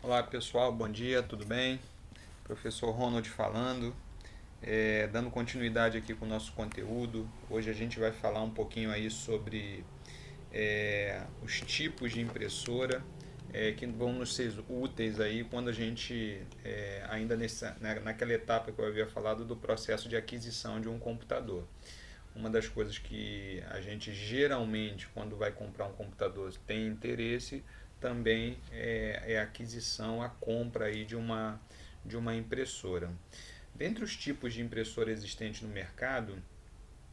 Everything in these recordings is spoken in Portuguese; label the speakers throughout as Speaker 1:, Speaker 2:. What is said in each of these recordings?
Speaker 1: Olá pessoal, bom dia, tudo bem? Professor Ronald falando, dando continuidade aqui com o nosso conteúdo. Hoje a gente vai falar um pouquinho aí sobre os tipos de impressora que vão nos ser úteis aí quando a gente, ainda naquela etapa que eu havia falado do processo de aquisição de um computador. Uma das coisas que a gente geralmente, quando vai comprar um computador, tem interesse também é a aquisição, a compra aí de uma impressora. Dentre os tipos de impressora existentes no mercado,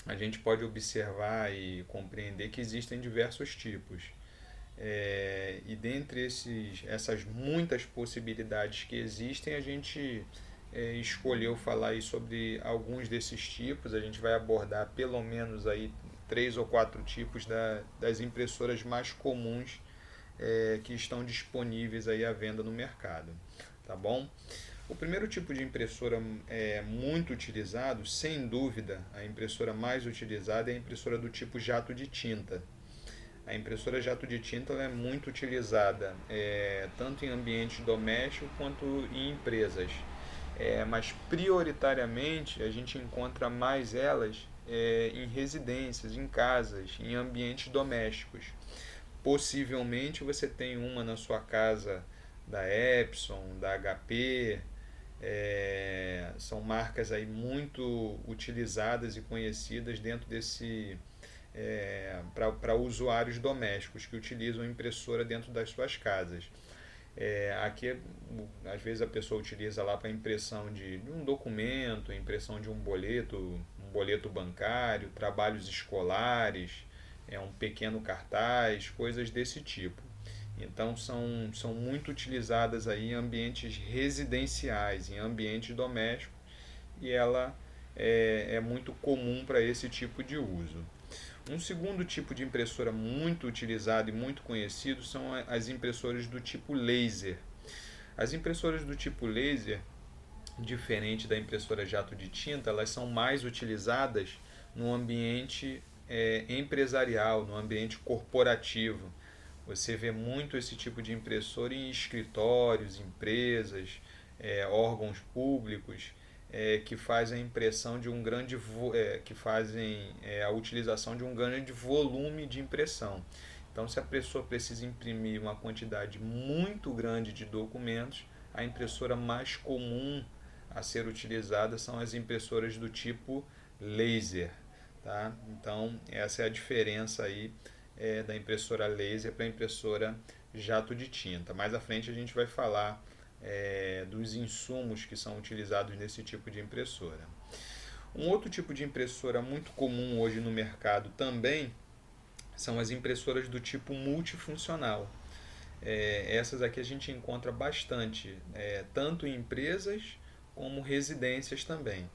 Speaker 1: a gente pode observar e compreender que existem diversos tipos. E dentre essas muitas possibilidades que existem, a gente escolheu falar aí sobre alguns desses tipos. A gente vai abordar pelo menos aí três ou quatro tipos das impressoras mais comuns que estão disponíveis aí à venda no mercado, tá bom? O primeiro tipo de impressora muito utilizado, sem dúvida, a impressora mais utilizada é a impressora do tipo jato de tinta. A impressora jato de tinta ela é muito utilizada tanto em ambientes domésticos quanto em empresas. Mas prioritariamente a gente encontra mais elas em residências, em casas, em ambientes domésticos. Possivelmente você tem uma na sua casa da Epson, da HP, são marcas aí muito utilizadas e conhecidas dentro desse para usuários domésticos que utilizam impressora dentro das suas casas. Aqui, às vezes, a pessoa utiliza lá para impressão de um documento, impressão de um boleto bancário, trabalhos escolares, um pequeno cartaz, coisas desse tipo. Então, são muito utilizadas aí em ambientes residenciais, em ambientes domésticos, e ela é muito comum para esse tipo de uso. Um segundo tipo de impressora muito utilizado e muito conhecido são as impressoras do tipo laser. As impressoras do tipo laser, diferente da impressora jato de tinta, elas são mais utilizadas no ambiente empresarial, no ambiente corporativo. Você vê muito esse tipo de impressora em escritórios, empresas, órgãos públicos que fazem a impressão de um grande que fazem a utilização de um grande volume de impressão. Então, se a pessoa precisa imprimir uma quantidade muito grande de documentos, a impressora mais comum a ser utilizada são as impressoras do tipo laser, tá? Então, essa é a diferença aí da impressora laser para a impressora jato de tinta. Mais à frente a gente vai falar dos insumos que são utilizados nesse tipo de impressora. Um outro tipo de impressora muito comum hoje no mercado também são as impressoras do tipo multifuncional. Essas aqui a gente encontra bastante, tanto em empresas como residências também.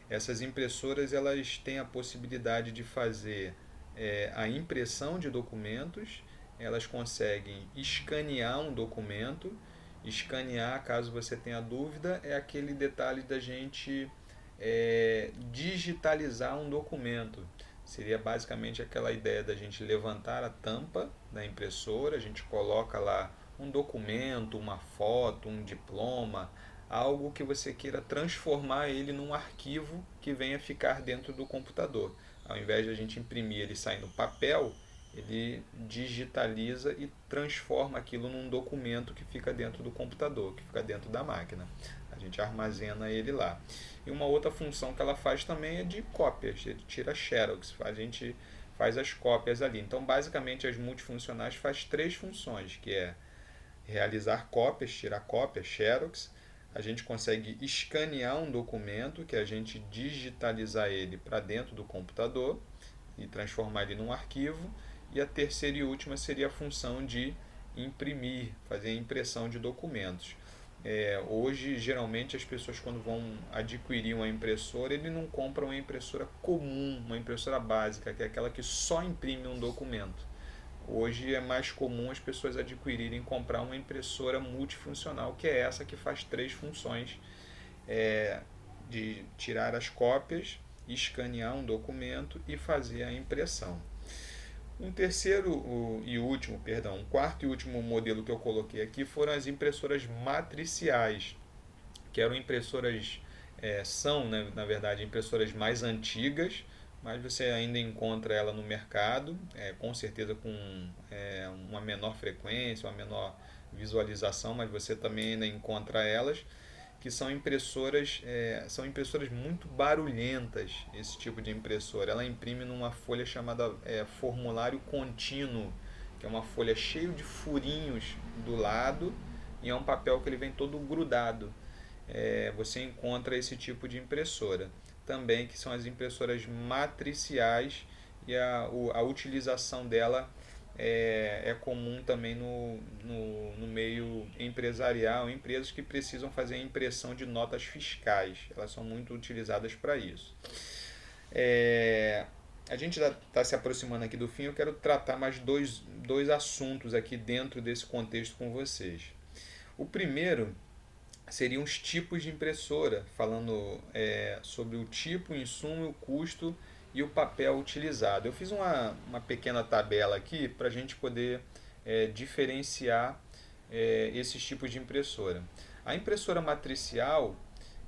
Speaker 1: Essas impressoras elas têm a possibilidade de fazer a impressão de documentos, elas conseguem escanear um documento. Escanear, caso você tenha dúvida, é aquele detalhe da gente digitalizar um documento. Seria basicamente aquela ideia da gente levantar a tampa da impressora, a gente coloca lá um documento, uma foto, um diploma, algo que você queira transformar ele num arquivo que venha ficar dentro do computador. Ao invés de a gente imprimir ele sair no papel, ele digitaliza e transforma aquilo num documento que fica dentro do computador, que fica dentro da máquina. A gente armazena ele lá. E uma outra função que ela faz também é de cópias, ele tira xerox, a gente faz as cópias ali. Então, basicamente, as multifuncionais faz três funções, que é realizar cópias, tirar cópias, xerox. A gente consegue escanear um documento, que a gente digitalizar ele para dentro do computador e transformar ele num arquivo. E a terceira e última seria a função de imprimir, fazer a impressão de documentos. Hoje, geralmente, as pessoas quando vão adquirir uma impressora, ele não compram uma impressora comum, uma impressora básica, que é aquela que só imprime um documento. Hoje é mais comum as pessoas adquirirem e comprar uma impressora multifuncional, que é essa que faz três funções, de tirar as cópias, escanear um documento e fazer a impressão. Um quarto e último modelo que eu coloquei aqui foram as impressoras matriciais, que eram impressoras, são, né, na verdade, impressoras mais antigas, mas você ainda encontra ela no mercado, com certeza com uma menor frequência, uma menor visualização, mas você também ainda encontra elas, que são impressoras muito barulhentas, esse tipo de impressora. Ela imprime numa folha chamada formulário contínuo, que é uma folha cheia de furinhos do lado, e é um papel que ele vem todo grudado. Você encontra esse tipo de impressora também, que são as impressoras matriciais, e a utilização dela é comum também no meio empresarial, empresas que precisam fazer a impressão de notas fiscais, elas são muito utilizadas para isso. A gente já está se aproximando aqui do fim, eu quero tratar mais dois assuntos aqui dentro desse contexto com vocês. O primeiro seriam os tipos de impressora, falando sobre o tipo, o insumo, o custo e o papel utilizado. Eu fiz uma pequena tabela aqui para a gente poder diferenciar esses tipos de impressora. A impressora matricial,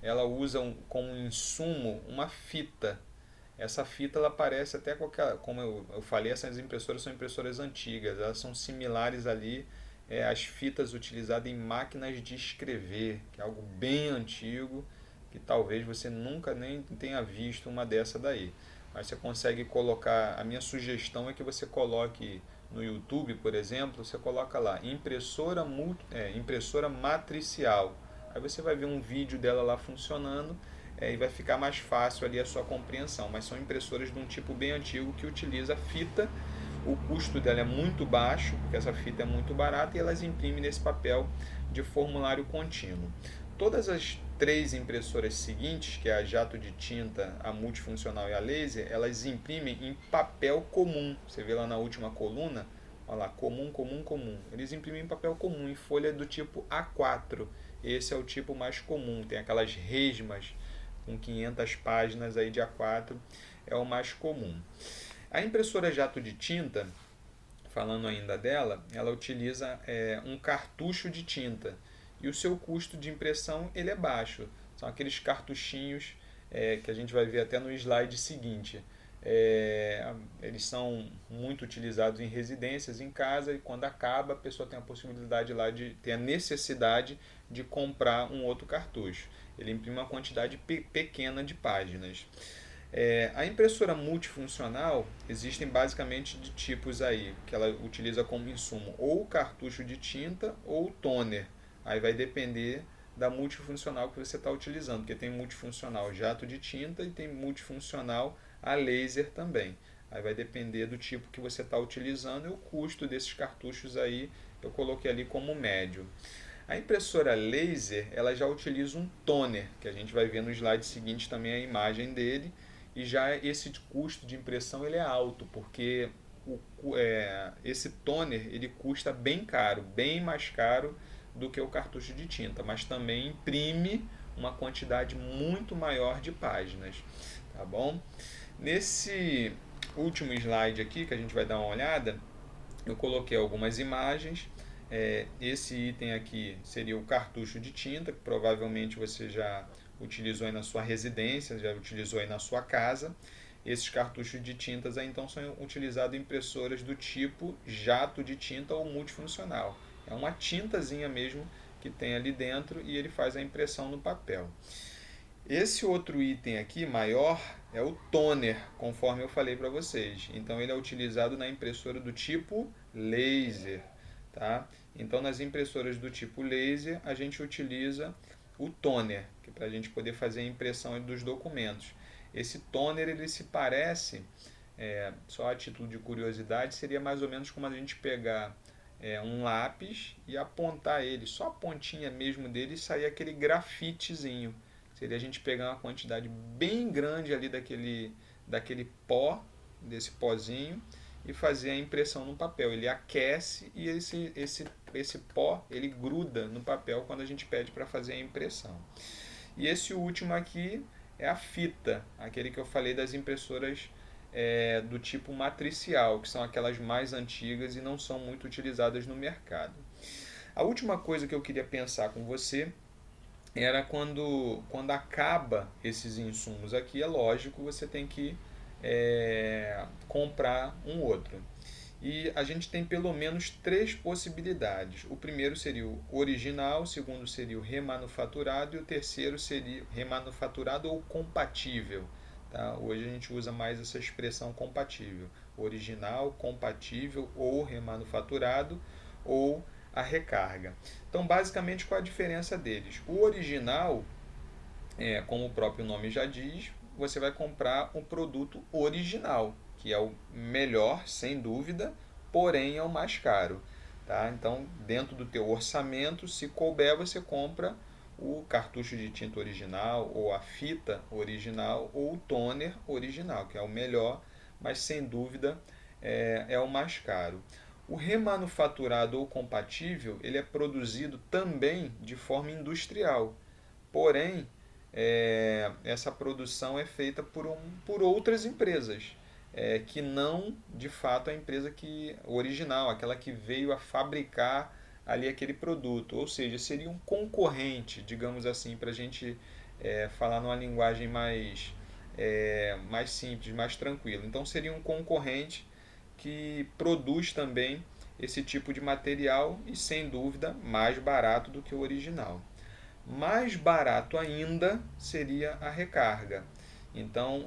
Speaker 1: ela usa como insumo uma fita. Essa fita ela parece até como eu falei, essas impressoras são impressoras antigas, elas são similares ali às fitas utilizadas em máquinas de escrever, que é algo bem antigo, que talvez você nunca nem tenha visto uma dessa daí. Mas você consegue colocar, a minha sugestão é que você coloque no YouTube, por exemplo, você coloca lá impressora matricial. Aí você vai ver um vídeo dela lá funcionando, e vai ficar mais fácil ali a sua compreensão. Mas são impressoras de um tipo bem antigo que utiliza fita. O custo dela é muito baixo, porque essa fita é muito barata, e elas imprimem nesse papel de formulário contínuo. Todas as três impressoras seguintes, que é a jato de tinta, a multifuncional e a laser, elas imprimem em papel comum. Você vê lá na última coluna, olha lá, comum, comum, comum. Eles imprimem em papel comum, em folha do tipo A4. Esse é o tipo mais comum, tem aquelas resmas com 500 páginas aí de A4, é o mais comum. A impressora jato de tinta, falando ainda dela, ela utiliza um cartucho de tinta, e o seu custo de impressão ele é baixo. São aqueles cartuchinhos que a gente vai ver até no slide seguinte. Eles são muito utilizados em residências, em casa, e quando acaba a pessoa tem a possibilidade lá de ter a necessidade de comprar um outro cartucho. Ele imprime uma quantidade pequena de páginas. A impressora multifuncional, existem basicamente de tipos aí, que ela utiliza como insumo ou o cartucho de tinta ou o toner. Aí vai depender da multifuncional que você está utilizando, porque tem multifuncional jato de tinta e tem multifuncional a laser também. Aí vai depender do tipo que você está utilizando, e o custo desses cartuchos aí eu coloquei ali como médio. A impressora laser, ela já utiliza um toner, que a gente vai ver no slide seguinte também a imagem dele, e já esse custo de impressão ele é alto, porque esse toner ele custa bem caro, bem mais caro do que o cartucho de tinta, mas também imprime uma quantidade muito maior de páginas, tá bom? Nesse último slide aqui que a gente vai dar uma olhada, eu coloquei algumas imagens. Esse item aqui seria o cartucho de tinta, que provavelmente você já utilizou aí na sua residência, já utilizou aí na sua casa. Esses cartuchos de tintas aí, então são utilizados em impressoras do tipo jato de tinta ou multifuncional. É uma tintazinha mesmo que tem ali dentro, e ele faz a impressão no papel. Esse outro item aqui, maior, é o toner, conforme eu falei para vocês. Então ele é utilizado na impressora do tipo laser. Tá? Então nas impressoras do tipo laser a gente utiliza o toner, que é para a gente poder fazer a impressão dos documentos. Esse toner ele se parece, só a título de curiosidade, seria mais ou menos como a gente pegar um lápis e apontar ele, só a pontinha mesmo dele, e sair aquele grafitezinho. Seria a gente pegar uma quantidade bem grande ali daquele pó, desse pozinho, e fazer a impressão no papel. Ele aquece e esse pó ele gruda no papel quando a gente pede para fazer a impressão. E esse último aqui é a fita, aquele que eu falei das impressoras do tipo matricial, que são aquelas mais antigas e não são muito utilizadas no mercado. A última coisa que eu queria pensar com você era quando acaba esses insumos aqui, é lógico, você tem que comprar um outro. E a gente tem pelo menos três possibilidades. O primeiro seria o original, o segundo seria o remanufaturado e o terceiro seria remanufaturado ou compatível. Tá? Hoje a gente usa mais essa expressão compatível. Original, compatível ou remanufaturado ou a recarga. Então, basicamente, qual a diferença deles? O original, como o próprio nome já diz, você vai comprar um produto original, que é o melhor, sem dúvida, porém é o mais caro. Tá? Então, dentro do teu orçamento, se couber, você compra o cartucho de tinta original, ou a fita original, ou o toner original, que é o melhor, mas sem dúvida é o mais caro. O remanufaturado ou compatível, ele é produzido também de forma industrial. Porém, essa produção é feita por outras empresas, que não de fato a empresa original, aquela que veio a fabricar ali aquele produto. Ou seja, seria um concorrente, digamos assim, para a gente falar numa linguagem mais simples, mais tranquila. Então seria um concorrente que produz também esse tipo de material e sem dúvida mais barato do que o original. Mais barato ainda seria a recarga. Então,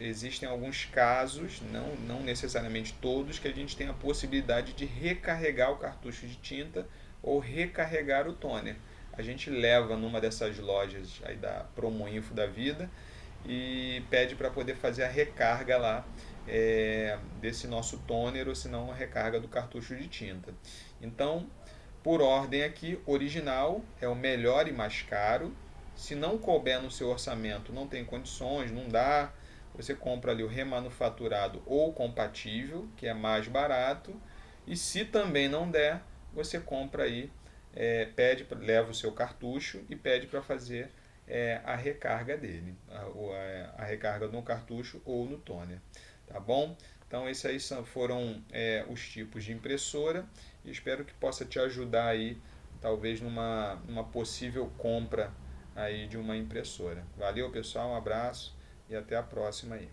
Speaker 1: existem alguns casos, não necessariamente todos, que a gente tem a possibilidade de recarregar o cartucho de tinta ou recarregar o toner. A gente leva numa dessas lojas aí da Promoinfo da vida e pede para poder fazer a recarga lá desse nosso toner ou se não a recarga do cartucho de tinta. Então, por ordem aqui, original é o melhor e mais caro. Se não couber no seu orçamento, não tem condições, não dá, você compra ali o remanufaturado ou compatível, que é mais barato. E se também não der, você compra aí, leva o seu cartucho e pede para fazer a recarga dele, a recarga no cartucho ou no toner. Tá bom? Então esses aí foram os tipos de impressora e espero que possa te ajudar aí, talvez numa possível compra aí de uma impressora. Valeu pessoal, um abraço e até a próxima aí.